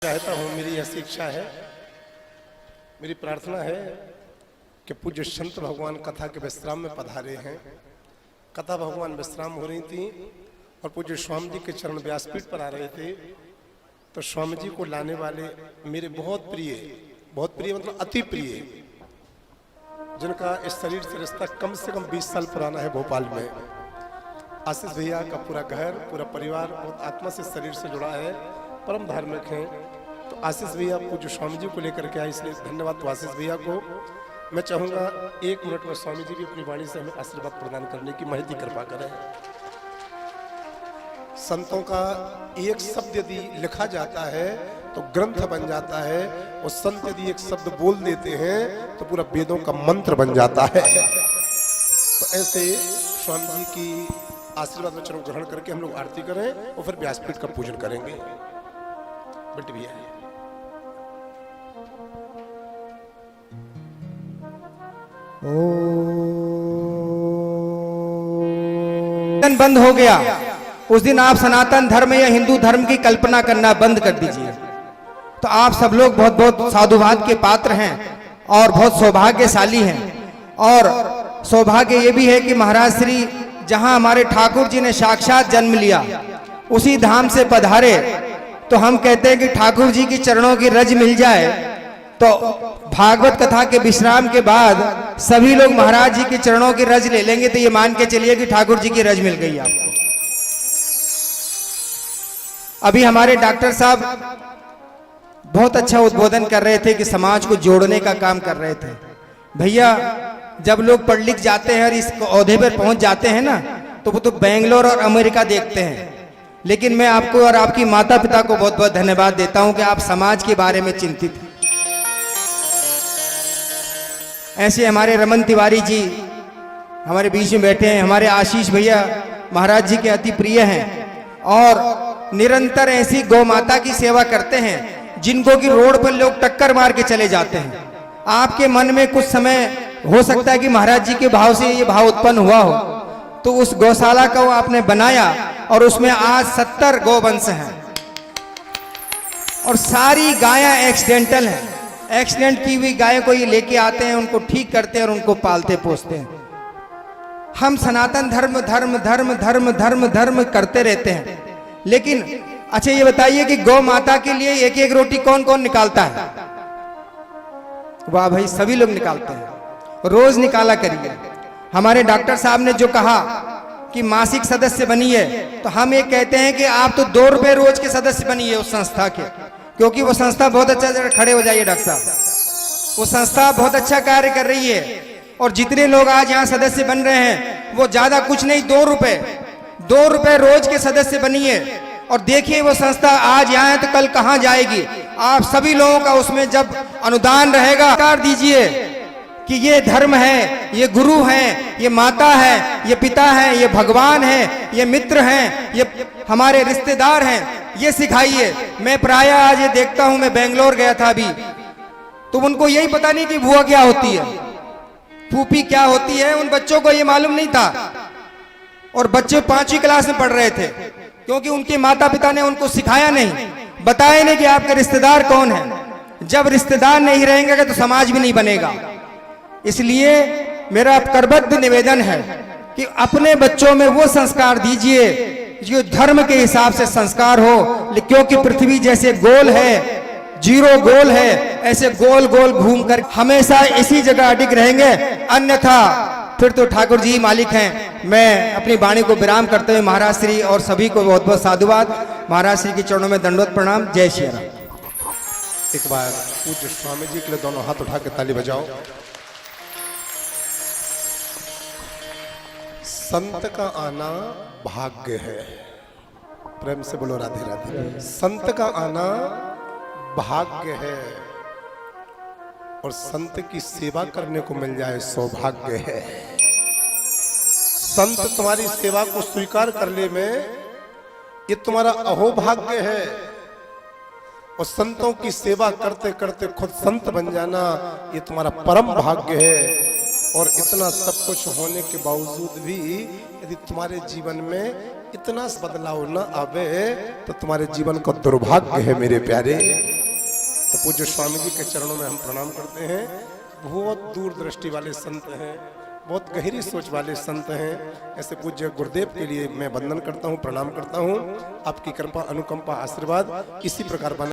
चाहता हूँ, मेरी ऐसी इच्छा है, मेरी प्रार्थना है कि पूज्य संत भगवान कथा के विश्राम में पधारे हैं। कथा भगवान विश्राम हो रही थी और पूज्य स्वामी जी के चरण व्यासपीठ पर आ रहे थे, तो स्वामी जी को लाने वाले मेरे बहुत प्रिय मतलब अति प्रिय, जिनका इस शरीर से रिश्ता कम से कम 20 साल पुराना है, भोपाल में आशीष भैया का पूरा घर, पूरा परिवार बहुत आत्मा से शरीर से जुड़ा है, परम धार्मिक हैं। तो आशीष भैया पूज्य स्वामी जी को लेकर के आए, इसलिए धन्यवाद तो आशीष भैया को। मैं चाहूँगा 1 मिनट में स्वामी जी भी अपनी वाणी से हमें आशीर्वाद प्रदान करने की महती कृपा करें। संतों का एक शब्द यदि लिखा जाता है तो ग्रंथ बन जाता है, और संत यदि एक शब्द बोल देते हैं तो पूरा वेदों का मंत्र बन जाता है। तो ऐसे स्वामी जी की आशीर्वाद वचनों ग्रहण करके हम लोग आरती करें और फिर व्यासपीठ का पूजन करेंगे। बेटी भैया बंद हो गया, उस दिन आप सनातन धर्म या हिंदू धर्म की कल्पना करना बंद कर दीजिए। तो आप सब लोग बहुत बहुत साधुवाद के पात्र हैं और बहुत सौभाग्यशाली हैं। और सौभाग्य ये भी है कि महाराज श्री जहां हमारे ठाकुर जी ने साक्षात जन्म लिया, उसी धाम से पधारे। तो हम कहते हैं कि ठाकुर जी की चरणों की रज मिल जाए तो भागवत कथा के विश्राम के बाद सभी लोग महाराज जी के चरणों की रज ले लेंगे, तो ये मान के चलिए कि ठाकुर जी की रज मिल गई आपको। अभी हमारे डॉक्टर साहब बहुत अच्छा उद्बोधन कर रहे थे कि समाज को जोड़ने का काम कर रहे थे। भैया, जब लोग पढ़ लिख जाते हैं और इस ओहदे पर पहुंच जाते हैं ना, तो वो तो बेंगलोर और अमेरिका देखते हैं। लेकिन मैं आपको और आपकी माता पिता को बहुत बहुत धन्यवाद देता हूं कि आप समाज के बारे में चिंतित हैं। ऐसे हमारे रमन तिवारी जी हमारे बीच में बैठे हैं, हमारे आशीष भैया महाराज जी के अति प्रिय हैं और निरंतर ऐसी गौ माता की सेवा करते हैं जिनको कि रोड पर लोग टक्कर मार के चले जाते हैं। आपके मन में कुछ समय हो सकता है कि महाराज जी के भाव से ये भाव उत्पन्न हुआ हो, तो उस गौशाला को आपने बनाया और उसमें आज 70 गौवंश हैं और सारी गायें एक्सीडेंटल हैं। एक्सीडेंट की हुई गाय को ये लेके आते हैं, उनको ठीक करते हैं और उनको पालते पोसते हैं। हम सनातन धर्म धर्म धर्म धर्म धर्म धर्म करते रहते हैं, लेकिन अच्छा ये बताइए कि गौ माता के लिए एक एक रोटी कौन कौन निकालता है? वाह भाई, सभी लोग निकालते हैं, रोज निकाला करिए। हमारे डॉक्टर साहब ने जो कहा कि मासिक सदस्य बनिए, तो हम ये कहते हैं कि आप तो 2 रुपए रोज के सदस्य बनिए उस संस्था के, क्योंकि वो संस्था बहुत अच्छा, खड़े हो जाइए डॉक्टर साहब, वो संस्था बहुत अच्छा कार्य कर रही है। और जितने लोग आज यहाँ सदस्य बन रहे हैं वो ज्यादा कुछ नहीं, 2 रुपए रोज के सदस्य बनिए और देखिए वो संस्था आज यहाँ है तो कल कहाँ जाएगी। आप सभी लोगों का उसमें जब अनुदान रहेगा, कर दीजिए कि ये धर्म है, ये गुरु हैं, ये माता है, ये पिता है, ये भगवान है, ये मित्र हैं, ये हमारे रिश्तेदार हैं, ये सिखाइए। मैं प्राय आज ये देखता हूं, मैं बेंगलोर गया था अभी, तो उनको यही पता नहीं कि बुआ क्या होती है, फूफी क्या होती है, उन बच्चों को ये मालूम नहीं था। और बच्चे 5वीं क्लास में पढ़ रहे थे, क्योंकि उनके माता पिता ने उनको सिखाया नहीं, बताया नहीं कि आपके रिश्तेदार कौन है। जब रिश्तेदार नहीं रहेंगे तो समाज भी नहीं बनेगा। इसलिए मेरा करबद्ध निवेदन है कि अपने बच्चों में वो संस्कार दीजिए जो धर्म के हिसाब से संस्कार हो, क्योंकि पृथ्वी जैसे गोल है, 0 गोल है, ऐसे गोल गोल घूमकर हमेशा इसी जगह अडिग रहेंगे, अन्यथा फिर तो ठाकुर जी मालिक हैं। मैं अपनी वाणी को विराम करते हुए महाराज श्री और सभी को बहुत बहुत साधुवाद, महाराज श्री के चरणों में दंडवत प्रणाम। जय श्री राम। एक बार पूज्य स्वामी जी के लिए दोनों हाथ उठा के ताली बजाओ। संत का आना भाग्य है, प्रेम से बोलो राधे राधे। संत का आना भाग्य है और संत की सेवा करने को मिल जाए सौभाग्य है। संत तुम्हारी सेवा को स्वीकार कर ले में ये तुम्हारा अहोभाग्य है, और संतों की सेवा करते करते खुद संत बन जाना ये तुम्हारा परम भाग्य है। और इतना सब कुछ होने के बावजूद भी यदि तुम्हारे जीवन में इतना बदलाव न आवे तो तुम्हारे जीवन का दुर्भाग्य है मेरे प्यारे। तो पूज्य स्वामी जी के चरणों में हम प्रणाम करते हैं। बहुत दूरदृष्टि वाले संत हैं, बहुत गहरी सोच वाले संत हैं। ऐसे पूज्य गुरुदेव के लिए मैं वंदन करता हूँ, प्रणाम करता हूँ। आपकी कृपा, अनुकंपा, आशीर्वाद इसी प्रकार बना